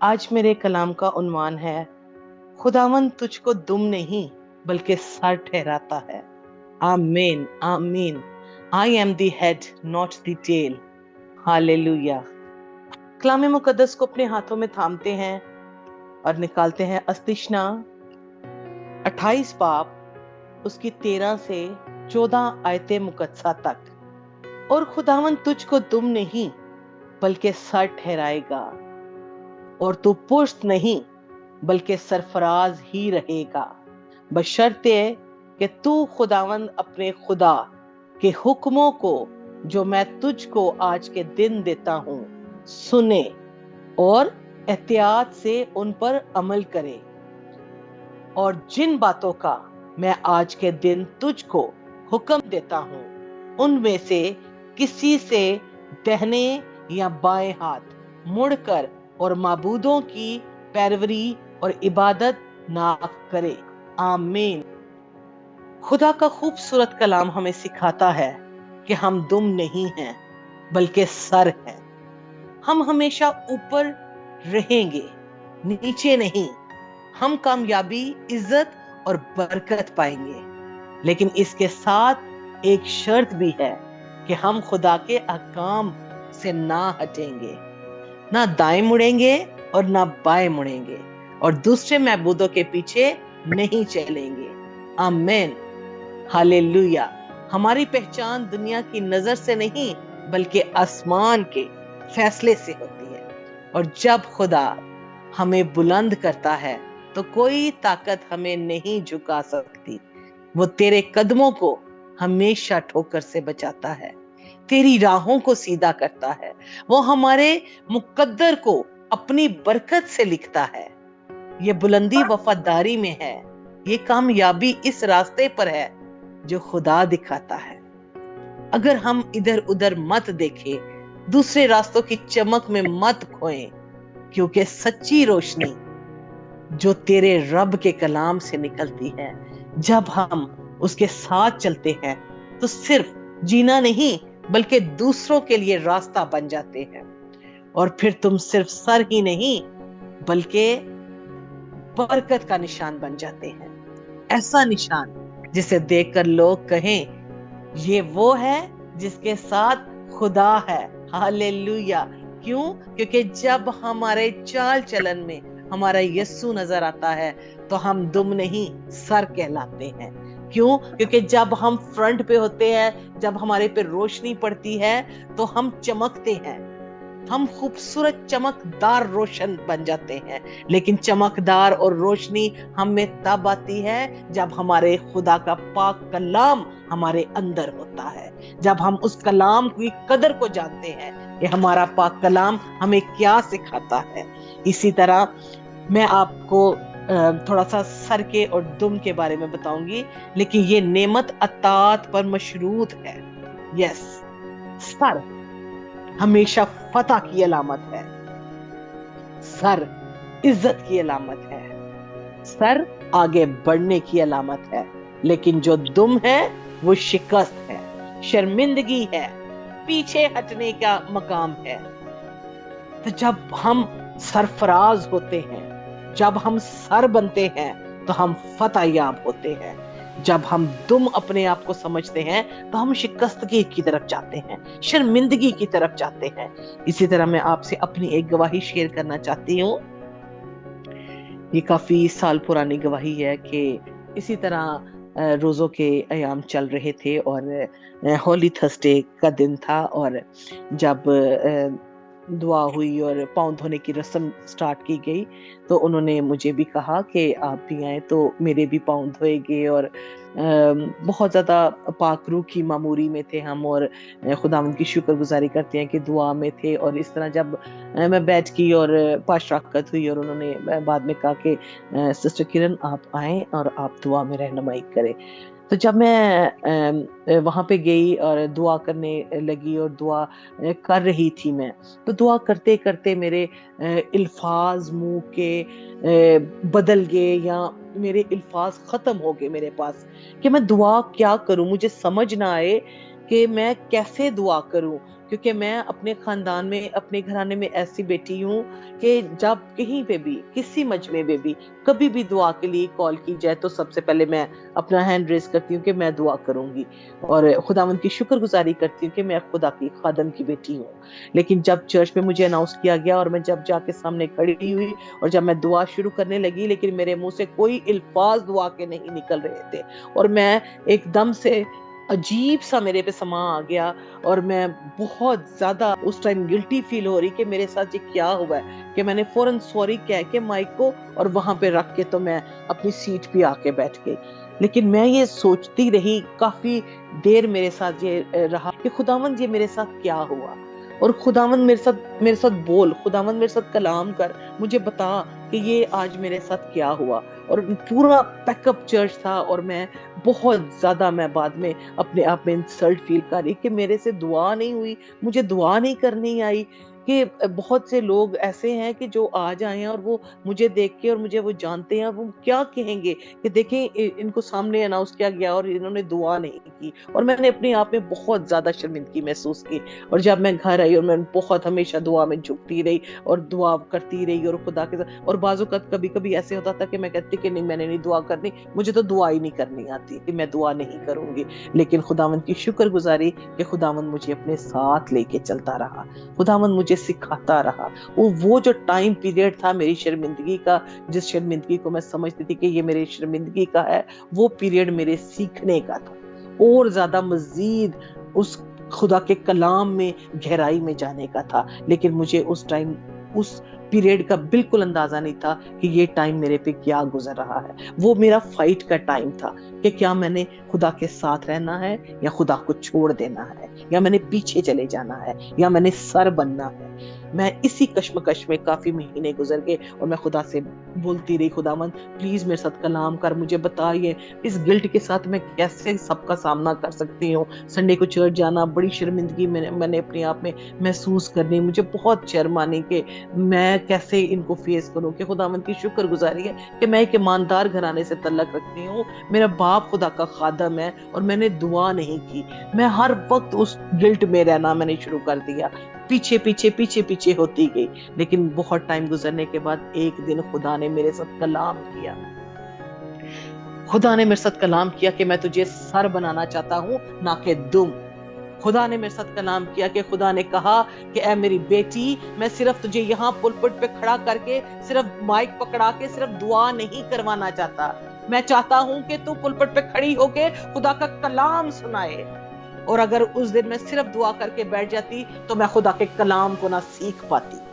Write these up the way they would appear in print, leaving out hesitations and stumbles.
आज मेरे कलाम का उन्वान है, खुदावंद तुझको दुम नहीं बल्कि सर ठहराता है। आमीन आमीन। I am the head not the tail. Hallelujah. कलाम मुकद्दस को अपने हाथों में थामते हैं और निकालते हैं अस्तिशना 28 बाब उसकी 13 से 14 आयते मुकद्दसा तक। और खुदावंद तुझको दुम नहीं बल्कि सर ठहराएगा, और तू पुष्ट नहीं बल्कि सरफराज ही रहेगा, बशर्ते कि तू खुदावंद अपने खुदा के हुक्मों को जो मैं तुझको आज के दिन देता हूं सुने और एहतियात से उन पर अमल करे। और जिन बातों का मैं आज के दिन तुझको हुक्म देता हूं उनमें से किसी से दाहिने या बाएं हाथ मुड़कर और माबूदों की पैरवरी और इबादत ना करे। आमीन। खुदा का खूबसूरत कलाम हमें सिखाता है कि हम दुम नहीं हैं बल्कि सर हैं। हम हमेशा ऊपर रहेंगे, नीचे नहीं। हम कामयाबी, इज्जत और बरकत पाएंगे, लेकिन इसके साथ एक शर्त भी है कि हम खुदा के अहकाम से ना हटेंगे, ना दाएं मुड़ेंगे और ना बाएं मुड़ेंगे, और दूसरे महबूदों के पीछे नहीं चलेंगे। आमीन। हालेलुया। हमारी पहचान दुनिया की नजर से नहीं बल्कि आसमान के फैसले से होती है। और जब खुदा हमें बुलंद करता है तो कोई ताकत हमें नहीं झुका सकती। वो तेरे कदमों को हमेशा ठोकर से बचाता है, तेरी राहों को सीधा करता है। वो हमारे मुकद्दर को अपनी बरकत से लिखता है। ये बुलंदी वफादारी में है, ये कामयाबी इस रास्ते पर है जो खुदा दिखाता है। अगर हम इधर उधर मत देखें, दूसरे रास्तों की चमक में मत खोएं, क्योंकि सच्ची रोशनी जो तेरे रब के कलाम से निकलती है, जब हम उसके साथ चलते हैं तो सिर्फ जीना नहीं बल्कि दूसरों के लिए रास्ता बन जाते हैं। और फिर तुम सिर्फ सर ही नहीं बल्कि बरकत का निशान बन जाते हैं। ऐसा निशान जिसे देखकर लोग कहें ये वो है जिसके साथ खुदा है। हालेलुया। क्यों? क्योंकि जब हमारे चाल चलन में हमारा यीशु नजर आता है तो हम दुम नहीं सर कहलाते हैं। क्यों? क्योंकि जब हम फ्रंट पे होते हैं, जब हमारे पे रोशनी पड़ती है तो हम चमकते हैं, हम खूबसूरत चमकदार रोशन बन जाते हैं। लेकिन चमकदार और रोशनी हमें तब आती है जब हमारे खुदा का पाक कलाम हमारे अंदर होता है, जब हम उस कलाम की कदर को जानते हैं कि हमारा पाक कलाम हमें क्या सिखाता है। इसी तरह मैं आपको थोड़ा सा सर के और दुम के बारे में बताऊंगी, लेकिन ये नेमत अतात पर मशरूत है। यस, सर हमेशा फतह की अलामत है, सर इज्जत की अलामत है, सर आगे बढ़ने की अलामत है। लेकिन जो दुम है वो शिकस्त है, शर्मिंदगी है, पीछे हटने का मकाम है। तो जब हम सरफराज होते हैं, जब हम सर बनते हैं तो हम फतह याब होते हैं। जब हम दुम अपने आप को समझते हैं तो हम शिकस्तगी की तरफ जाते हैं, शर्मिंदगी की तरफ जाते हैं। इसी तरह मैं आपसे अपनी एक गवाही शेयर करना चाहती हूँ। ये काफी साल पुरानी गवाही है कि इसी तरह रोजों के अयाम चल रहे थे और होली थर्सडे का दिन था, और जब दुआ हुई और पाँव धोने की रस्म स्टार्ट की गई तो उन्होंने मुझे भी कहा कि आप भी आए तो मेरे भी पाँव धोएंगे। और बहुत ज़्यादा पाक रूह की मामूरी में थे हम, और खुदावंद की शुक्रगुजारी करते हैं कि दुआ में थे। और इस तरह जब मैं बैठ की और पाशराकत हुई और उन्होंने बाद में कहा कि सिस्टर किरण आप आए और आप दुआ में रहनुमाई करें। तो जब मैं वहां पे गई और दुआ करने लगी और दुआ कर रही थी मैं, तो दुआ करते करते मेरे अल्फाज मुंह के बदल गए, या मेरे अल्फाज खत्म हो गए मेरे पास कि मैं दुआ क्या करूं। मुझे समझ ना आए कि मैं कैसे दुआ करूं। क्योंकि मैं अपने खानदान में, अपने घराने में ऐसी बेटी हूँ कि जब कहीं पे भी, किसी मजमे में भी, कभी भी दुआ के लिए कॉल की जाए तो सबसे पहले मैं अपना हैंड रेज करती हूँ कि मैं दुआ करूंगी, और खुदावंद की शुक्रगुजारी करती हूँ कि मैं खुदा की खादम की बेटी हूँ। लेकिन जब चर्च में मुझे अनाउंस किया गया और मैं जब जाके सामने खड़ी हुई और जब मैं दुआ शुरू करने लगी, लेकिन मेरे मुंह से कोई अल्फाज दुआ के नहीं निकल रहे थे, और मैं एकदम से अजीब सा मेरे पे समा आ गया, और मैं बहुत ज्यादा उस टाइम गिल्टी फील हो रही कि मेरे साथ ये क्या हुआ है, कि मैंने फौरन सॉरी कह के माइक को और वहां पे रख के तो मैं अपनी सीट पे आके बैठ गई। लेकिन मैं ये सोचती रही, काफी देर मेरे साथ ये रहा कि खुदावंद ये मेरे साथ क्या हुआ, और खुदावंद मेरे साथ बोल, खुदावंद मेरे साथ कलाम कर, मुझे बता कि ये आज मेरे साथ क्या हुआ। और पूरा पैकअप चर्च था, और मैं बहुत ज्यादा, मैं बाद में अपने आप में इंसल्ट फील कर रही कि मेरे से दुआ नहीं हुई, मुझे दुआ नहीं करनी आई। कि बहुत से लोग ऐसे हैं कि जो आ जाए और वो मुझे देख के, और मुझे वो जानते हैं, वो क्या कहेंगे कि देखें इनको सामने अनाउंस किया गया और इन्होंने दुआ नहीं की। और मैंने अपने आप में बहुत ज्यादा शर्मिंदगी महसूस की, और जब मैं घर आई और मैं बहुत हमेशा दुआ में झुकती रही और दुआ करती रही और खुदा के साथ, और बाजू का कभी कभी ऐसे होता था कि मैं कहती कि नहीं, मैंने नहीं दुआ करनी, मुझे तो दुआ ही नहीं करनी आती, कि मैं दुआ नहीं करूंगी। लेकिन खुदावंद की शुक्रगुजारी कि खुदावंद मुझे अपने साथ लेके चलता रहा, खुदावंद मुझे सिखाता रहा। वो जो टाइम पीरियड था मेरी शर्मिंदगी का, जिस शर्मिंदगी को मैं समझती थी कि ये मेरी शर्मिंदगी का है, वो पीरियड मेरे सीखने का था, और ज्यादा मजीद उस खुदा के कलाम में गहराई में जाने का था। लेकिन मुझे उस टाइम, उस पीरियड का बिल्कुल अंदाजा नहीं था कि ये टाइम मेरे पे क्या गुजर रहा है। वो मेरा फाइट का टाइम था कि क्या मैंने खुदा के साथ रहना है या खुदा को छोड़ देना है, या मैंने पीछे चले जाना है, या मैंने सर बनना है। मैं इसी कश्मकश में काफी महीने गुजर गए, और मैं खुदा से बोलती रही, खुदावंद प्लीज मेरे साथ कलाम कर, मुझे बताइए इस गिल्ट के साथ मैं कैसे सबका सामना कर सकती हूँ। संडे को चर्च जाना बड़ी शर्मिंदगी मैंने अपने आप में महसूस करनी, मुझे बहुत शर्म आनी कि मैं कैसे इनको फेस करूं। कि खुदावंद की शुक्रगुजारी है कि मैं एक ईमानदार घराने से तल्लक रखती हूँ, मेरा बाप खुदा का खादम है, और मैंने दुआ नहीं की। मैं हर वक्त उस गिल्ट में रहना मैंने शुरू कर दिया, पीछे पीछे पीछे पीछे होती गई। लेकिन बहुत टाइम गुजरने के बाद एक दिन खुदा ने मेरे साथ कलाम किया, खुदा ने मेरे साथ कलाम किया कि मैं तुझे सर बनाना चाहता हूं, ना कि दुम। खुदा ने मेरे साथ कलाम किया कि खुदा ने कहा कि ऐ मेरी बेटी, मैं सिर्फ तुझे यहाँ पुलपिट पे खड़ा करके, सिर्फ माइक पकड़ा के सिर्फ दुआ नहीं करवाना चाहता, मैं चाहता हूं कि तू पुलपिट पे खड़ी होके खुदा का कलाम सुनाए। और अगर उस दिन मैं सिर्फ दुआ करके बैठ जाती तो मैं खुदा के कलाम को ना सीख पाती।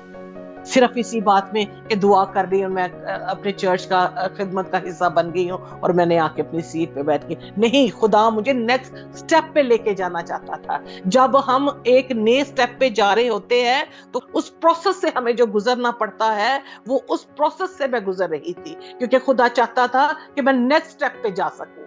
सिर्फ इसी बात में कि दुआ कर रही हूँ, मैं अपने चर्च का खिदमत का हिस्सा बन गई हूँ और मैंने आके अपनी सीट पे बैठ गई। नहीं, खुदा मुझे नेक्स्ट स्टेप पे लेके जाना चाहता था। जब हम एक नए स्टेप पे जा रहे होते हैं तो उस प्रोसेस से हमें जो गुजरना पड़ता है, वो उस प्रोसेस से मैं गुजर रही थी, क्योंकि खुदा चाहता था कि मैं नेक्स्ट स्टेप पे जा सकूं।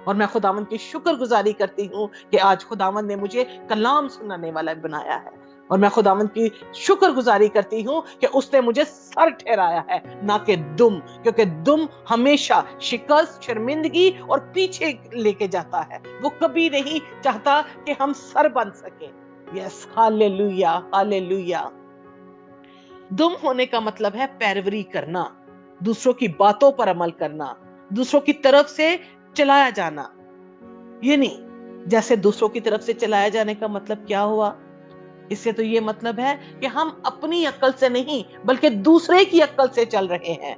और मैं खुदावंद की शुक्रगुजारी करती हूँ कि आज खुदावंद ने मुझे कलाम सुनाने वाला बनाया है, और मैं खुदावंद की शुक्रगुजारी करती हूँ कि उसने मुझे सर ठहराया है, ना कि दुम, क्योंकि दुम हमेशा शिकस्त, शर्मिंदगी और पीछे लेके जाता है। वो कभी नहीं चाहता कि हम सर बन सके। Yes, hallelujah, hallelujah. दुम होने का मतलब है पैरवरी करना, दूसरों की बातों पर अमल करना, दूसरों की तरफ से चलाया जाना। ये नहीं, जैसे दूसरों की तरफ से चलाया जाने का मतलब क्या हुआ, इससे तो ये मतलब है कि हम अपनी अक्ल से नहीं बल्कि दूसरे की अक्ल से चल रहे हैं।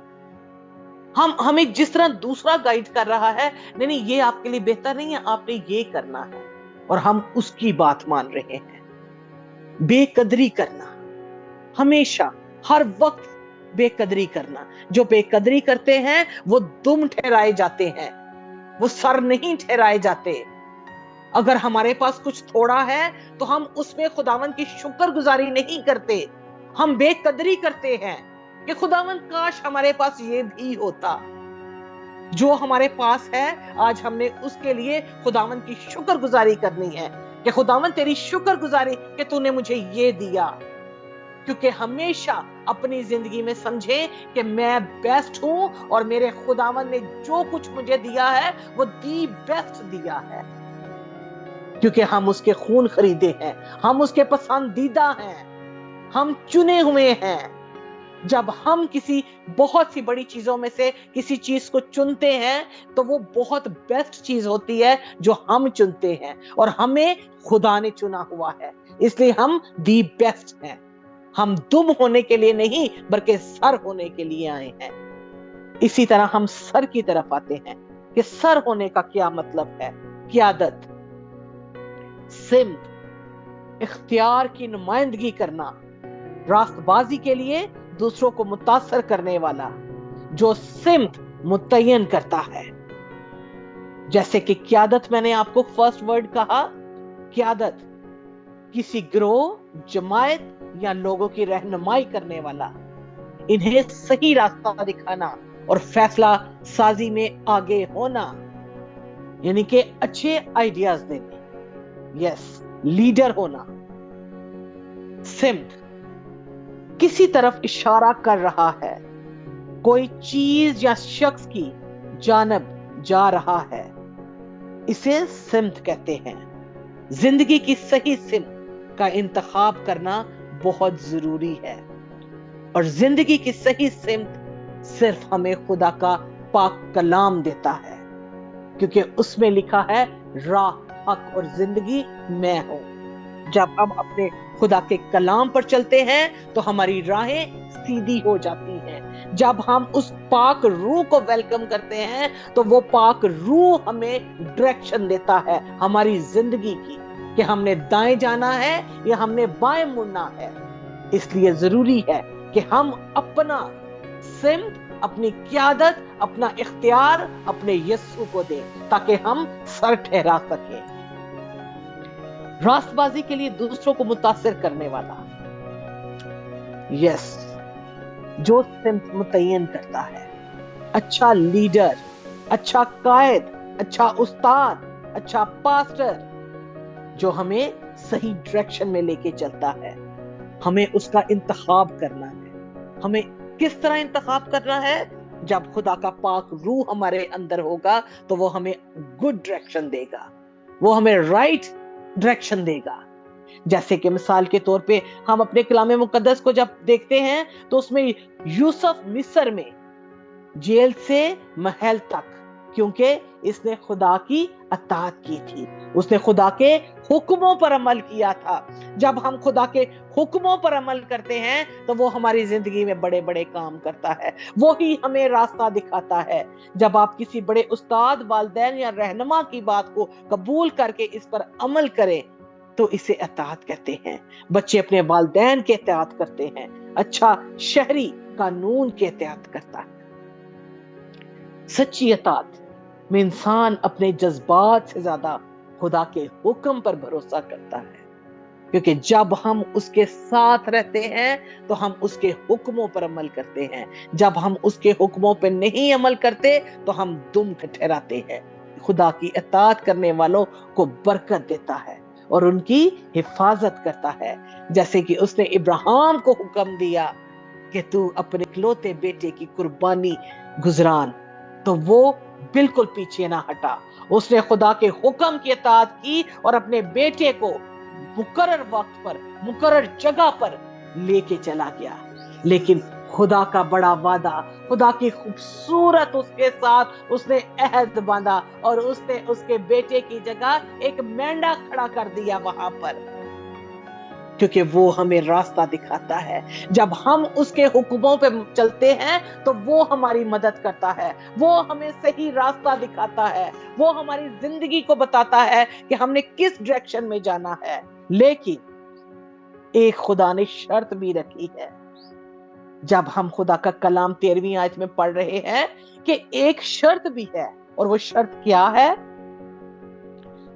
हमें जिस तरह दूसरा गाइड कर रहा है, नहीं ये आपके लिए बेहतर नहीं है, आपने ये करना है, और हम उसकी बात मान रहे हैं। बेकदरी करना, हमेशा हर वक्त बेकदरी करना। जो बेकदरी करते हैं वो दुम ठहराए जाते हैं, वो सर नहीं ठहराए जाते। अगर हमारे पास कुछ थोड़ा है तो हम उसमें खुदावंद की शुक्रगुजारी नहीं करते, हम बेकदरी करते हैं कि खुदावंद काश हमारे पास ये भी होता। जो हमारे पास है आज हमने उसके लिए खुदावंद की शुक्रगुजारी करनी है कि खुदावंद तेरी शुक्रगुजारी कि तूने मुझे ये दिया। क्योंकि हमेशा अपनी जिंदगी में समझे कि मैं बेस्ट हूं, और मेरे खुदावंद ने जो कुछ मुझे दिया है वो दी बेस्ट दिया है। کیونکہ ہم اس کے خون خریدے ہیں، ہم اس کے پسندیدہ ہیں، ہم چنے ہوئے ہیں۔ جب ہم کسی بہت سی بڑی چیزوں میں سے کسی چیز کو چنتے ہیں تو وہ بہت بیسٹ چیز ہوتی ہے جو ہم چنتے ہیں، اور ہمیں خدا نے چنا ہوا ہے، اس لیے ہم دی بیسٹ ہیں۔ ہم دم ہونے کے لیے نہیں بلکہ سر ہونے کے لیے آئے ہیں۔ اسی طرح ہم سر کی طرف آتے ہیں کہ سر ہونے کا کیا مطلب ہے۔ قیادت، سمت، اختیار کی نمائندگی کرنا، راست بازی کے لیے دوسروں کو متاثر کرنے والا، جو سمت متعین کرتا ہے۔ جیسے کہ قیادت، میں نے آپ کو فرسٹ ورڈ کہا، قیادت کسی گروہ، جماعت یا لوگوں کی رہنمائی کرنے والا، انہیں صحیح راستہ دکھانا اور فیصلہ سازی میں آگے ہونا، یعنی کہ اچھے آئیڈیاز دینے، یس، لیڈر ہونا۔ سمت کسی طرف اشارہ کر رہا ہے، کوئی چیز یا شخص کی جانب جا رہا ہے، اسے سمت کہتے ہیں۔ زندگی کی صحیح سمت کا انتخاب کرنا بہت ضروری ہے، اور زندگی کی صحیح سمت صرف ہمیں خدا کا پاک کلام دیتا ہے، کیونکہ اس میں لکھا ہے راہ، حق اور زندگی میں ہوں۔ جب ہم اپنے خدا کے کلام پر چلتے ہیں تو ہماری راہیں سیدھی ہو جاتی ہیں۔ جب ہم اس پاک روح کو ویلکم کرتے ہیں تو وہ پاک روح ہمیں ڈائریکشن دیتا ہے ہماری زندگی کی، کہ ہم نے دائیں جانا ہے یا ہم نے بائیں مڑنا ہے۔ اس لیے ضروری ہے کہ ہم اپنا سمت، اپنی قیادت، اپنا اختیار اپنے یسوع کو دیں تاکہ ہم سر ٹھہرا سکیں۔ راست بازی کے لیے دوسروں کو متاثر کرنے والا، یس، جو سمت متعین کرتا ہے، اچھا لیڈر، اچھا قائد، اچھا استاد، اچھا پاسٹر، جو ہمیں صحیح ڈائریکشن میں لے کے چلتا ہے۔ ہمیں اس کا انتخاب کرنا ہے۔ ہمیں کس طرح انتخاب کرنا ہے؟ جب خدا کا پاک روح ہمارے اندر ہوگا تو وہ ہمیں گڈ ڈائریکشن دے گا، وہ ہمیں رائٹ ڈائریکشن دے گا۔ جیسے کہ مثال کے طور پہ ہم اپنے کلام مقدس کو جب دیکھتے ہیں تو اس میں یوسف مصر میں جیل سے محل تک، کیونکہ اس نے خدا کی اطاعت کی تھی، اس نے خدا کے حکموں پر عمل کیا تھا۔ جب ہم خدا کے حکموں پر عمل کرتے ہیں تو وہ ہماری زندگی میں بڑے بڑے کام کرتا ہے، وہی ہمیں راستہ دکھاتا ہے۔ جب آپ کسی بڑے استاد، والدین یا رہنما کی بات کو قبول کر کے اس پر عمل کریں تو اسے اطاعت کہتے ہیں۔ بچے اپنے والدین کے اطاعت کرتے ہیں، اچھا شہری قانون کے اطاعت کرتا ہے۔ سچی اطاعت میں انسان اپنے جذبات سے زیادہ خدا کے حکم پر بھروسہ کرتا ہے، کیونکہ جب ہم اس کے ساتھ رہتے ہیں تو ہم اس کے حکموں پر عمل کرتے ہیں۔ جب ہم اس کے حکموں پر نہیں عمل کرتے تو ہم دم ٹھہراتے ہیں۔ خدا کی اطاعت کرنے والوں کو برکت دیتا ہے اور ان کی حفاظت کرتا ہے، جیسے کہ اس نے ابراہیم کو حکم دیا کہ تو اپنے اکلوتے بیٹے کی قربانی گزران، تو وہ بالکل پیچھے نہ ہٹا۔ اس نے خدا کے حکم کی اطاعت کی اور اپنے بیٹے کو مقرر وقت پر، مقرر جگہ پر لے کے چلا گیا۔ لیکن خدا کا بڑا وعدہ، خدا کی خوبصورت اس کے ساتھ اس نے عہد باندھا اور اس نے اس کے بیٹے کی جگہ ایک مینڈا کھڑا کر دیا وہاں پر، کیونکہ وہ ہمیں راستہ دکھاتا ہے۔ جب ہم اس کے حکموں پہ چلتے ہیں تو وہ ہماری مدد کرتا ہے، وہ ہمیں صحیح راستہ دکھاتا ہے، وہ ہماری زندگی کو بتاتا ہے کہ ہم نے کس ڈائریکشن میں جانا ہے۔ لیکن ایک خدا نے شرط بھی رکھی ہے۔ جب ہم خدا کا کلام 13ویں آیت میں پڑھ رہے ہیں کہ ایک شرط بھی ہے، اور وہ شرط کیا ہے؟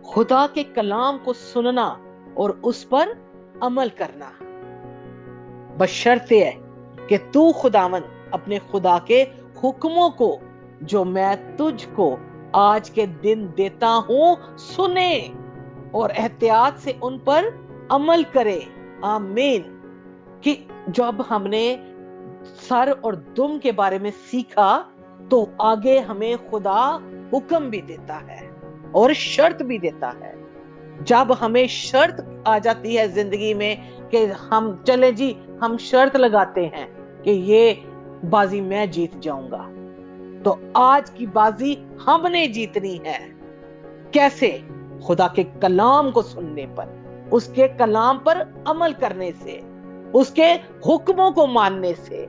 خدا کے کلام کو سننا اور اس پر عمل کرنا، بشرطے ہے کہ تو خداوند اپنے خدا کے حکموں کو جو میں تجھ کو آج کے دن دیتا ہوں سنے اور احتیاط سے ان پر عمل کرے۔ آمین۔ کہ جب ہم نے سر اور دم کے بارے میں سیکھا تو آگے ہمیں خدا حکم بھی دیتا ہے اور شرط بھی دیتا ہے۔ जब हमें शर्त आ जाती है जिंदगी में कि हम चले जी, हम शर्त लगाते हैं कि ये बाजी मैं जीत जाऊंगा, तो आज की बाजी हमने जीतनी है। कैसे? खुदा के कलाम को सुनने पर, उसके कलाम पर अमल करने से, उसके हुक्मों को मानने से।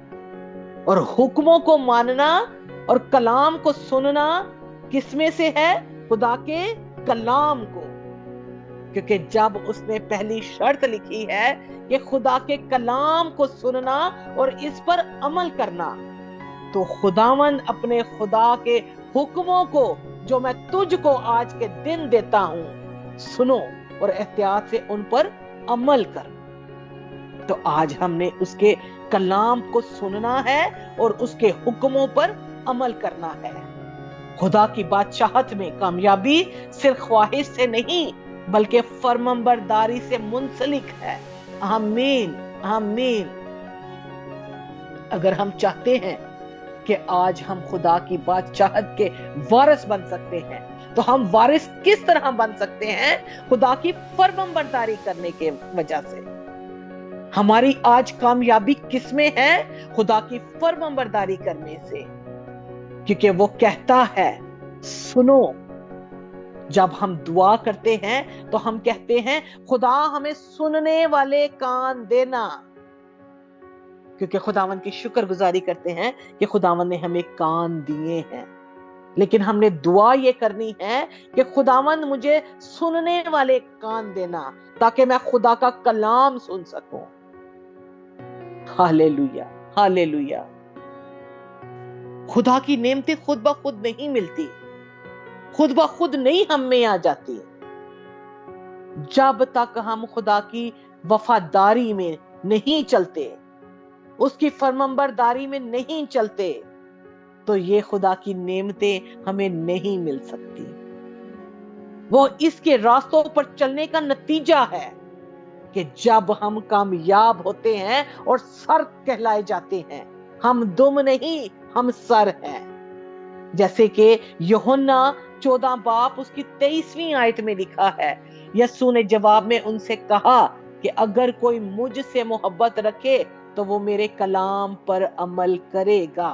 और हुक्मों को मानना और कलाम को सुनना किसमें से है? खुदा के कलाम को। क्योंकि जब उसने पहली शर्त लिखी है कि खुदा के कलाम को सुनना और इस पर अमल करना, तो खुदावंद अपने खुदा के हुक्मों को जो मैं तुझको आज के दिन देता हूं, सुनो और एहतियात से उन पर अमल कर। तो आज हमने उसके कलाम को सुनना है और उसके हुक्मों पर अमल करना है। खुदा की बादशाहत में कामयाबी सिर्फ ख्वाहिश से नहीं बल्कि फर्माबरदारी से मुंसलिक है। आमीन, आमीन। अगर हम चाहते हैं कि आज हम खुदा की बादशाहत के वारिस बन सकते हैं, तो हम वारिस किस तरह बन सकते हैं? खुदा की फर्माबरदारी करने के वजह से। हमारी आज कामयाबी किसमें है? खुदा की फर्माबरदारी करने से। क्योंकि वो कहता है सुनो। जब हम दुआ करते हैं तो हम कहते हैं खुदा हमें सुनने वाले कान देना, क्योंकि खुदावन की शुक्रगुजारी करते हैं कि खुदावन ने हमें कान दिए हैं। लेकिन हमने दुआ ये करनी है कि खुदावन मुझे सुनने वाले कान देना, ताकि मैं खुदा का कलाम सुन सकूं। Hallelujah, hallelujah. खुदा की नेमतें खुद ब खुद नहीं मिलती, खुद ब खुद नहीं हम में आ जाती। जब तक हम खुदा की वफादारी में नहीं चलते, उसकी फर्माबरदारी में नहीं चलते, तो ये खुदा की नेमतें हमें नहीं मिल सकती। वो इसके रास्तों पर चलने का नतीजा है कि जब हम कामयाब होते हैं और सर कहलाए जाते हैं। हम दुम नहीं, हम सर हैं। जैसे कि यूहन्ना 14 बाब उसकी 23वीं आयत में लिखा है, यीशु ने जवाब में उनसे कहा कि अगर कोई मुझसे मोहब्बत रखे तो वो मेरे कलाम पर अमल करेगा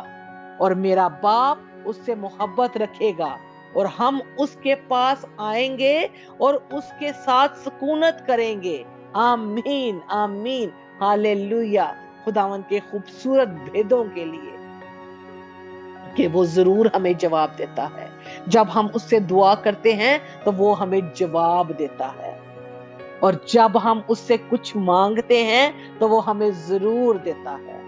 और मेरा बाप उससे मोहब्बत रखेगा और हम उसके पास आएंगे और उसके साथ सुकूनत करेंगे। आमीन, आमीन, हालेलुया। खुदावन के खूबसूरत भेदों के लिए कि वो जरूर हमें जवाब देता है। जब हम उससे दुआ करते हैं तो वो हमें जवाब देता है, और जब हम उससे कुछ मांगते हैं तो वो हमें जरूर देता है।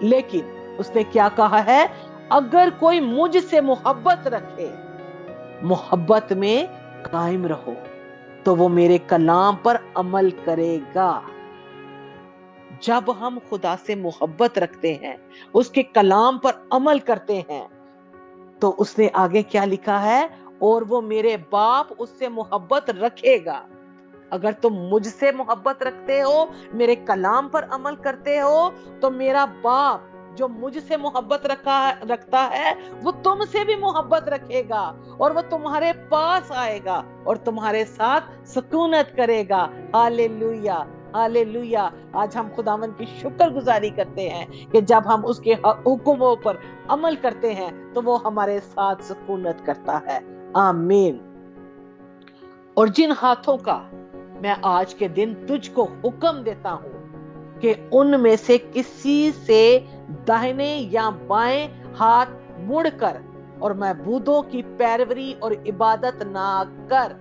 लेकिन उसने क्या कहा है? अगर कोई मुझसे मोहब्बत रखे, मोहब्बत में कायम रहो, तो वो मेरे कलाम पर अमल करेगा। जब हम खुदा से मोहब्बत रखते हैं, उसके कलाम पर अमल करते हैं, तो उसने आगे क्या लिखा है? और वो मेरे बाप उससे मोहब्बत रखेगा। अगर तुम मुझसे मोहब्बत रखते हो, मेरे कलाम पर अमल करते हो, तो मेरा बाप जो मुझसे मोहब्बत रखता है वो तुमसे भी मोहब्बत रखेगा और वो तुम्हारे पास आएगा और तुम्हारे साथ सुकूनत करेगा। Hallelujah, hallelujah. आज हम खुदावन की शुक्रगुजारी करते हैं कि जब हम उसके हुक्मों पर अमल करते हैं तो वो हमारे साथ सुकूनत करता है। आमीन। और जिन हाथों का मैं आज के दिन तुझको हुक्म देता हूं कि उनमें से किसी से दाहिने या बाएं हाथ मुड़कर और महबूदों की पैरवी और इबादत ना कर।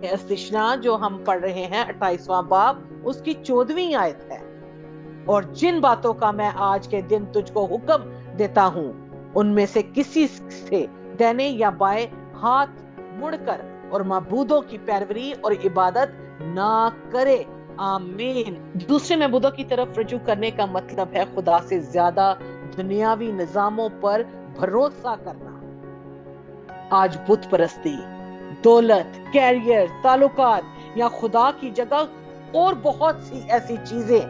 इस्तिशना जो हम पढ़ रहे हैं 28वां बाब उसकी 14वीं आयत है। और जिन बातों का मैं आज के दिन तुझको हुक्म देता हूं उनमें से किसी से दाहिने या बाएं हाथ मुड़कर और महबूदों की पैरवी और इबादत ना करे। आमीन। दूसरे महबूदों की तरफ रजू करने का मतलब है खुदा से ज्यादा दुनियावी निजामों पर भरोसा करना। आज बुत परस्ती, दौलत, कैरियर, ताल्लुकात या खुदा की जगह और बहुत सी ऐसी चीजें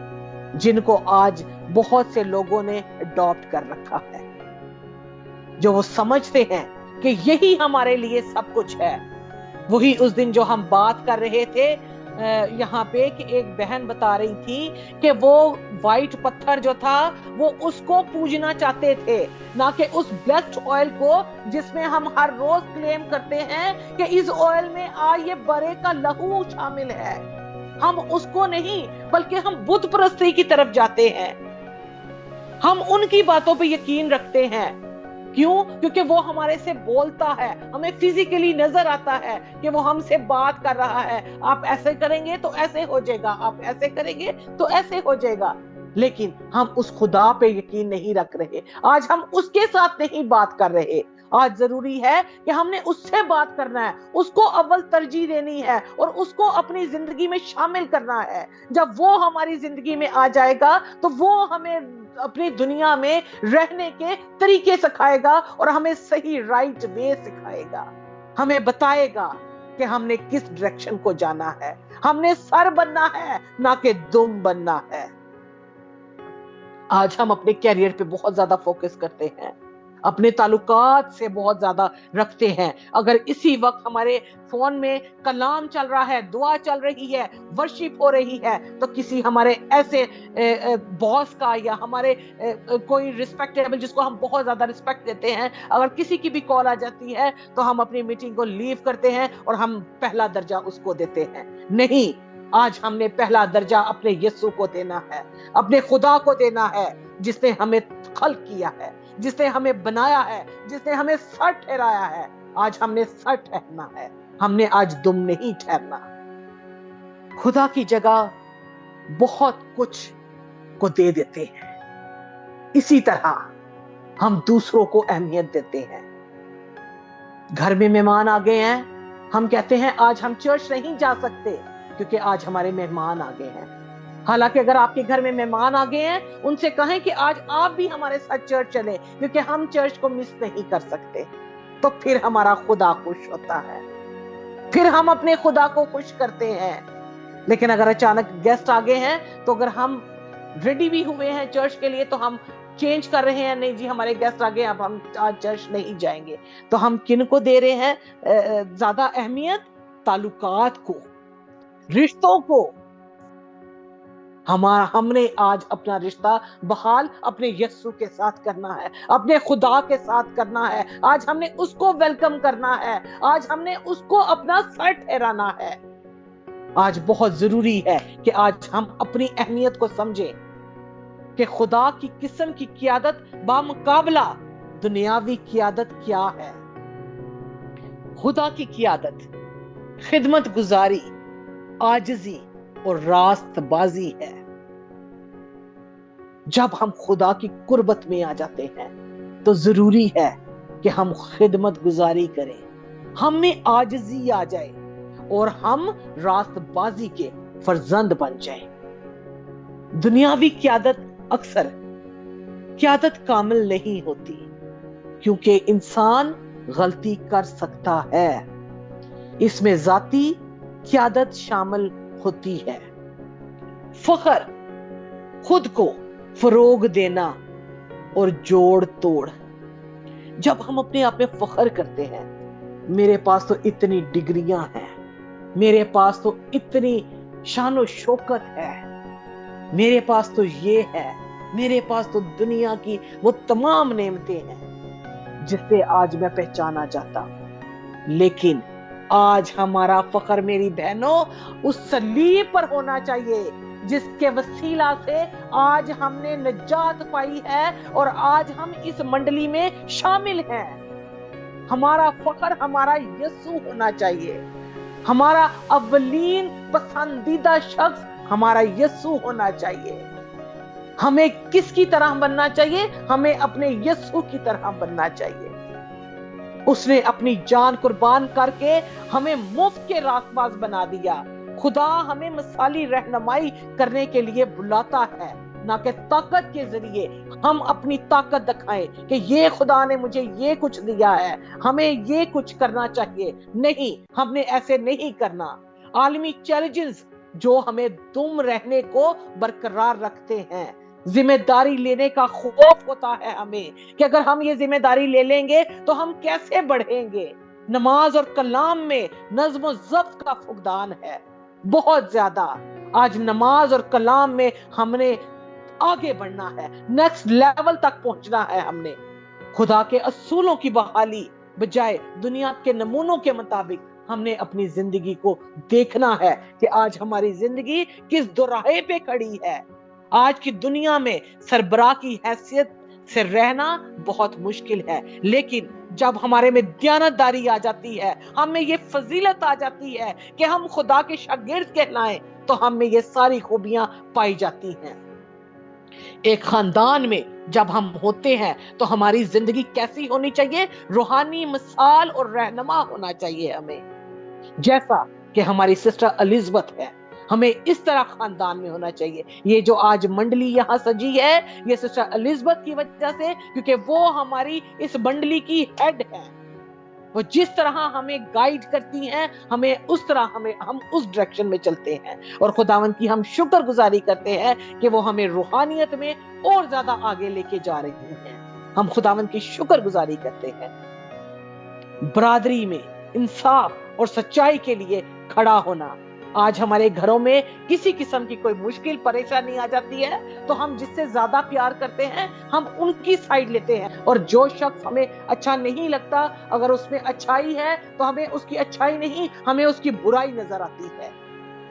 जिनको आज बहुत से लोगों ने अडॉप्ट कर रखा है, जो वो समझते हैं कि यही हमारे लिए सब कुछ है। وہی اس دن جو ہم بات کر رہے تھے یہاں پہ کہ ایک بہن بتا رہی تھی کہ وہ وائٹ پتھر جو تھا وہ اس کو پوجنا چاہتے تھے، نہ کہ اس بلیسڈ آئل کو جس میں ہم ہر روز کلیم کرتے ہیں کہ اس آئل میں یہ برے کا لہو شامل ہے۔ ہم اس کو نہیں بلکہ ہم بت پرستی کی طرف جاتے ہیں، ہم ان کی باتوں پہ یقین رکھتے ہیں۔ کیوں؟ کیونکہ وہ ہمارے سے بولتا ہے، ہمیں فزیکلی نظر آتا ہے کہ وہ ہم سے بات کر رہا ہے، آپ ایسے کریں گے تو ایسے ہو جائے گا، آپ ایسے کریں گے تو ایسے ہو جائے گا۔ لیکن ہم اس خدا پہ یقین نہیں رکھ رہے، آج ہم اس کے ساتھ نہیں بات کر رہے۔ آج ضروری ہے کہ ہم نے اس سے بات کرنا ہے، اس کو اول ترجیح دینی ہے اور اس کو اپنی زندگی میں شامل کرنا ہے۔ جب وہ ہماری زندگی میں آ جائے گا تو وہ ہمیں اپنی دنیا میں رہنے کے طریقے سکھائے گا اور ہمیں صحیح رائٹ وے سکھائے گا، ہمیں بتائے گا کہ ہم نے کس ڈائریکشن کو جانا ہے۔ ہم نے سر بننا ہے نہ کہ دم بننا ہے۔ آج ہم اپنے کیریئر پہ بہت زیادہ فوکس کرتے ہیں، اپنے تعلقات سے بہت زیادہ رکھتے ہیں۔ اگر اسی وقت ہمارے فون میں کلام چل رہا ہے، دعا چل رہی ہے، ورشپ ہو رہی ہے، تو کسی ہمارے ایسے باس کا یا ہمارے کوئی ریسپیکٹیبل جس کو ہم بہت زیادہ ریسپیکٹ دیتے ہیں، اگر کسی کی بھی کال آ جاتی ہے تو ہم اپنی میٹنگ کو لیو کرتے ہیں اور ہم پہلا درجہ اس کو دیتے ہیں۔ نہیں، آج ہم نے پہلا درجہ اپنے یسوع کو دینا ہے، اپنے خدا کو دینا ہے، جس نے ہمیں خلق کیا ہے، جس نے ہمیں بنایا ہے، جس نے ہمیں سر ٹھہرایا ہے۔ آج ہم نے سر ٹھہرنا ہے، ہم نے آج دم نہیں ٹھہرنا۔ خدا کی جگہ بہت کچھ کو دے دیتے ہیں، اسی طرح ہم دوسروں کو اہمیت دیتے ہیں۔ گھر میں مہمان آ گئے ہیں، ہم کہتے ہیں آج ہم چرچ نہیں جا سکتے کیونکہ آج ہمارے مہمان آ گئے ہیں۔ حالانکہ اگر آپ کے گھر میں مہمان آ گئے ہیں، ان سے کہیں کہ آج آپ بھی ہمارے ساتھ چرچ چلیں کیونکہ ہم چرچ کو مس نہیں کر سکتے۔ تو پھر ہمارا خدا خوش ہوتا ہے، پھر ہم اپنے خدا کو خوش کرتے ہیں۔ لیکن اگر اچانک گیسٹ آ گئے ہیں تو اگر ہم ریڈی بھی ہوئے ہیں چرچ کے لیے تو ہم چینج کر رہے ہیں، نہیں جی ہمارے گیسٹ آ گئے، اب ہم آج چرچ نہیں جائیں گے، تو ہم کن کو دے رہے ہیں زیادہ اہمیت؟ تعلقات کو، رشتوں کو۔ ہم نے آج اپنا رشتہ بحال اپنے یسوع کے ساتھ کرنا ہے، اپنے خدا کے ساتھ کرنا ہے۔ آج ہم نے اس کو ویلکم کرنا ہے، آج ہم نے اس کو اپنا سر ٹھہرانا ہے۔ آج بہت ضروری ہے کہ آج ہم اپنی اہمیت کو سمجھیں کہ خدا کی قسم کی قیادت بامقابلہ دنیاوی قیادت کیا ہے۔ خدا کی قیادت خدمت گزاری، عاجزی اور راست بازی ہے۔ جب ہم خدا کی قربت میں آ جاتے ہیں تو ضروری ہے کہ ہم خدمت گزاری کریں، ہم میں عاجزی آ جائے اور ہم راست بازی کے فرزند بن جائیں۔ دنیاوی قیادت اکثر قیادت کامل نہیں ہوتی کیونکہ انسان غلطی کر سکتا ہے، اس میں ذاتی قیادت شامل ہوتی ہے۔ فخر، خود کو فروغ دینا اور جوڑ توڑ۔ جب ہم اپنے آپ میں فخر کرتے ہیں، میرے پاس تو اتنی ڈگریاں ہیں، میرے پاس تو اتنی شان و شوکت ہے، میرے پاس تو یہ ہے، میرے پاس تو دنیا کی وہ تمام نعمتیں ہیں جس سے آج میں پہچانا چاہتا ہوں۔ لیکن آج ہمارا فخر میری بہنوں اس صلیب پر ہونا چاہیے جس کے وسیلہ سے آج ہم نے نجات پائی ہے اور آج ہم اس منڈلی میں شامل ہیں۔ ہمارا فخر ہمارا یسوع ہونا چاہیے، ہمارا اولین پسندیدہ شخص ہمارا یسوع ہونا چاہیے۔ ہمیں کس کی طرح بننا چاہیے؟ ہمیں اپنے یسوع کی طرح بننا چاہیے۔ اس نے اپنی جان قربان کر کے ہمیں مفت کے راست باز بنا دیا۔ خدا ہمیں مثالی رہنمائی کرنے کے لیے بلاتا ہے، نہ کہ طاقت کے ذریعے ہم اپنی طاقت دکھائیں کہ یہ خدا نے مجھے یہ کچھ دیا ہے، ہمیں یہ کچھ کرنا چاہیے۔ نہیں، ہم نے ایسے نہیں کرنا۔ عالمی چیلنجز جو ہمیں دم رہنے کو برقرار رکھتے ہیں، ذمہ داری لینے کا خوف ہوتا ہے ہمیں کہ اگر ہم یہ ذمہ داری لے لیں گے تو ہم کیسے بڑھیں گے۔ नमाज और कलाम में नज्म और ज़ब्त का फुकदान है बहुत ज्यादा। आज नमाज और कलाम में हमने आगे बढ़ना है, नेक्स्ट लेवल तक पहुंचना है। हमने खुदा के असूलों की बहाली बजाय दुनिया के नमूनों के मुताबिक हमने अपनी जिंदगी को देखना है कि आज हमारी जिंदगी किस दोराहे पे खड़ी है। आज की दुनिया में सरबराह की हैसियत से रहना बहुत मुश्किल है, लेकिन जब हमारे में दयानतदारी आ जाती है, हमें ये फजीलत आ जाती है कि हम खुदा के शागिर्द कहलाएं, तो हमें ये सारी खूबियां पाई जाती हैं। एक खानदान में जब हम होते हैं तो हमारी जिंदगी कैसी होनी चाहिए? रूहानी मिसाल और रहनुमा होना चाहिए हमें, जैसा कि हमारी सिस्टर एलिजबेथ है। हमें इस तरह खानदान में होना चाहिए। ये जो आज मंडली यहाँ सजी है, ये सिस्टर एलिजबेथ की वजह से, क्योंकि वो हमारी इस मंडली की हेड है। वो जिस तरह हमें गाइड करती हैं, हमें उस तरह हम उस डायरेक्शन में चलते हैं। और खुदावंद की हम शुक्रगुजारी करते हैं कि वो हमें रूहानियत में और ज्यादा आगे लेके जा रही हैं। हम खुदावंद की शुक्रगुजारी करते हैं। बरादरी में इंसाफ और सच्चाई के लिए खड़ा होना। आज हमारे घरों में किसी किस्म की कोई मुश्किल परेशानी आ जाती है तो हम जिससे ज्यादा प्यार करते हैं, हम उनकी साइड लेते हैं। और जो शख्स हमें अच्छा नहीं लगता, अगर उसमें अच्छाई है तो हमें उसकी अच्छाई नहीं, हमें उसकी बुराई नजर आती है।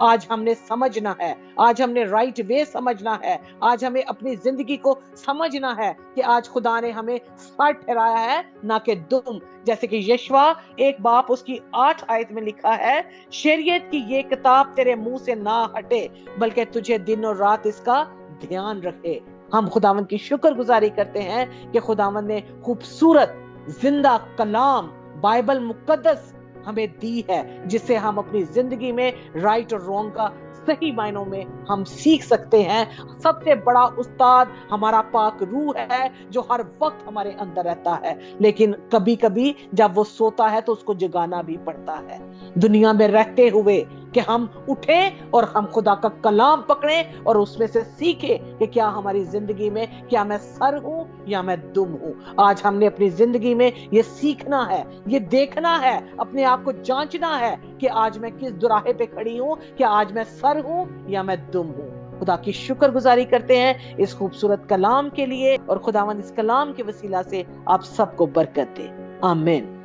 आज हमने समझना है, आज हमने राइट वे समझना है, आज हमें अपनी जिंदगी को समझना है कि आज खुदा ने हमें सर ठहराया है, ना कि दुम। जैसे कि यशवा 1 उसकी 8 आयत में लिखा है, शरीयत की ये किताब तेरे मुंह से ना हटे, बल्कि तुझे दिन और रात इसका ध्यान रखे। हम खुदावंद की शुक्रगुजारी करते हैं कि खुदावंद ने खूबसूरत जिंदा कलाम बाइबल मुकद्दस हमें दी है, जिससे हम अपनी जिंदगी में राइट और रॉन्ग का सही मायनों में हम सीख सकते हैं। सबसे बड़ा उस्ताद हमारा पाक रूह है, जो हर वक्त हमारे अंदर रहता है, लेकिन कभी कभी जब वो सोता है तो उसको जगाना भी पड़ता है। दुनिया में रहते हुए कि हम उठे और हम खुदा का कलाम पकड़े और उसमें से सीखे कि क्या हमारी जिंदगी में, क्या मैं सर हूं या मैं दुम हूं। आज हमने अपनी जिंदगी में ये सीखना है, ये देखना है, अपने आप को जांचना है कि आज मैं किस दुराहे पे खड़ी हूं, क्या आज मैं सर हूं या मैं दुम हूं। खुदा की शुक्रगुजारी करते हैं इस खूबसूरत कलाम के लिए, और खुदावंद इस कलाम के वसीला से आप सबको बरकत दे। आमीन।